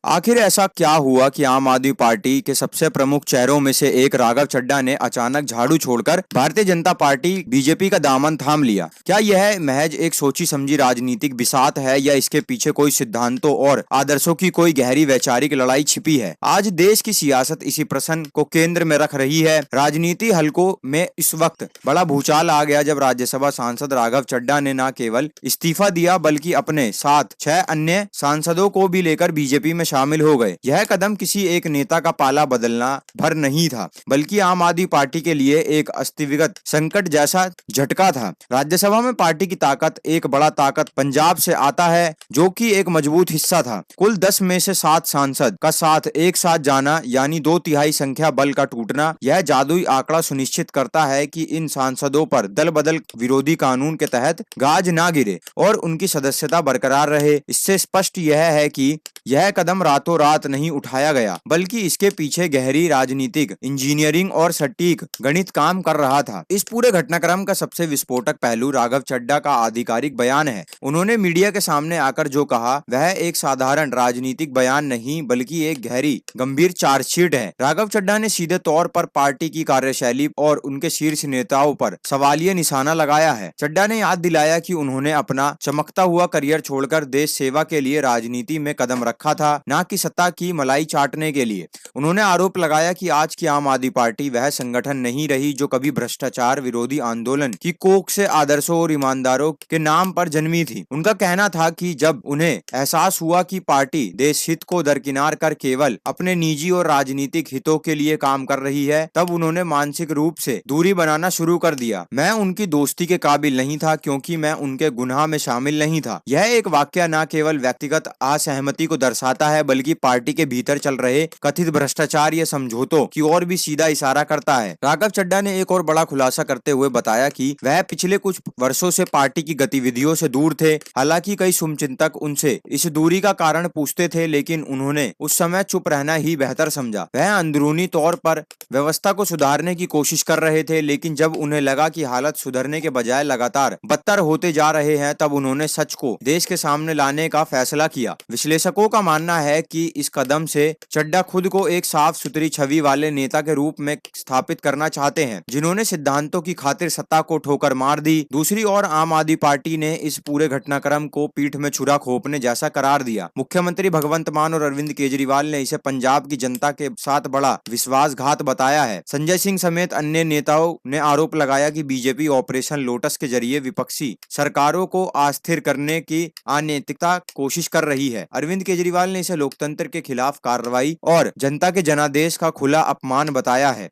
आखिर ऐसा क्या हुआ कि आम आदमी पार्टी के सबसे प्रमुख चेहरों में से एक राघव चड्ढा ने अचानक झाड़ू छोड़कर भारतीय जनता पार्टी बीजेपी का दामन थाम लिया? क्या यह महज एक सोची समझी राजनीतिक बिसात है या इसके पीछे कोई सिद्धांतों और आदर्शों की कोई गहरी वैचारिक लड़ाई छिपी है? आज देश की सियासत इसी प्रश्न को केंद्र में रख रही है। राजनीति हलकों में इस वक्त बड़ा भूचाल आ गया जब राज्यसभा सांसद राघव चड्ढा ने न केवल इस्तीफा दिया बल्कि अपने साथ 6 अन्य सांसदों को भी लेकर बीजेपी में शामिल हो गए। यह कदम किसी एक नेता का पाला बदलना भर नहीं था, बल्कि आम आदमी पार्टी के लिए एक अस्तित्वगत संकट जैसा झटका था। राज्यसभा में पार्टी की ताकत, एक बड़ा ताकत पंजाब से आता है जो कि एक मजबूत हिस्सा था। कुल 10 में से 7 सांसद का साथ एक साथ जाना यानी 2/3 संख्या बल का टूटना, यह जादुई आंकड़ा सुनिश्चित करता है कि इन सांसदों पर दल बदल विरोधी कानून के तहत गाज ना गिरे और उनकी सदस्यता बरकरार रहे। इससे स्पष्ट यह है कि यह कदम रातों रात नहीं उठाया गया, बल्कि इसके पीछे गहरी राजनीतिक इंजीनियरिंग और सटीक गणित काम कर रहा था। इस पूरे घटनाक्रम का सबसे विस्फोटक पहलू राघव चड्ढा का आधिकारिक बयान है। उन्होंने मीडिया के सामने आकर जो कहा वह एक साधारण राजनीतिक बयान नहीं बल्कि एक गहरी गंभीर चार्जशीट है। राघव चड्ढा ने सीधे तौर पर पार्टी की कार्यशैली और उनके शीर्ष नेताओं पर सवालिया निशाना लगाया है। चड्ढा ने याद दिलाया कि उन्होंने अपना चमकता हुआ करियर छोड़कर देश सेवा के लिए राजनीति में कदम रखा था, न कि सत्ता की मलाई चाटने के लिए। उन्होंने आरोप लगाया कि आज की आम आदमी पार्टी वह संगठन नहीं रही जो कभी भ्रष्टाचार विरोधी आंदोलन की कोख से आदर्शों और ईमानदारों के नाम पर जन्मी थी। उनका कहना था कि जब उन्हें एहसास हुआ कि पार्टी देश हित को दरकिनार कर केवल अपने निजी और राजनीतिक हितों के लिए काम कर रही है, तब उन्होंने मानसिक रूप से दूरी बनाना शुरू कर दिया। मैं उनकी दोस्ती के काबिल नहीं था क्योंकि मैं उनके गुनाह में शामिल नहीं था। यह एक वाक्य न केवल व्यक्तिगत असहमति को दर्शाता है बल्कि पार्टी के भीतर चल रहे कथित भ्रष्टाचार या समझौतों की ओर भी सीधा इशारा करता है। राघव चड्ढा ने एक और बड़ा खुलासा करते हुए बताया कि वह पिछले कुछ वर्षों से पार्टी की गतिविधियों से दूर थे। हालांकि कई शुभचिंतक उनसे इस दूरी का कारण पूछते थे, लेकिन उन्होंने उस समय चुप रहना ही बेहतर समझा। वह अंदरूनी तौर पर व्यवस्था को सुधारने की कोशिश कर रहे थे, लेकिन जब उन्हें लगा कि हालत सुधरने के बजाय लगातार बदतर होते जा रहे हैं, तब उन्होंने सच को देश के सामने लाने का फैसला किया। विश्लेषकों का मानना है कि इस कदम से चड्ढा खुद को एक साफ सुथरी छवि वाले नेता के रूप में स्थापित करना चाहते हैं, जिन्होंने सिद्धांतों की खातिर सत्ता को ठोकर मार दी। दूसरी ओर आम आदमी पार्टी ने इस पूरे घटनाक्रम को पीठ में छुरा खोपने जैसा करार दिया। मुख्यमंत्री भगवंत मान और अरविंद केजरीवाल ने इसे पंजाब की जनता के साथ बड़ा विश्वासघात बताया है। संजय सिंह समेत अन्य नेताओं ने आरोप लगाया कि बीजेपी ऑपरेशन लोटस के जरिए विपक्षी सरकारों को अस्थिर करने की अनैतिकता कोशिश कर रही है। अरविंद केजरीवाल ने इसे लोकतंत्र के खिलाफ कार्रवाई और जनता के जनादेश का खुला अपमान बताया है।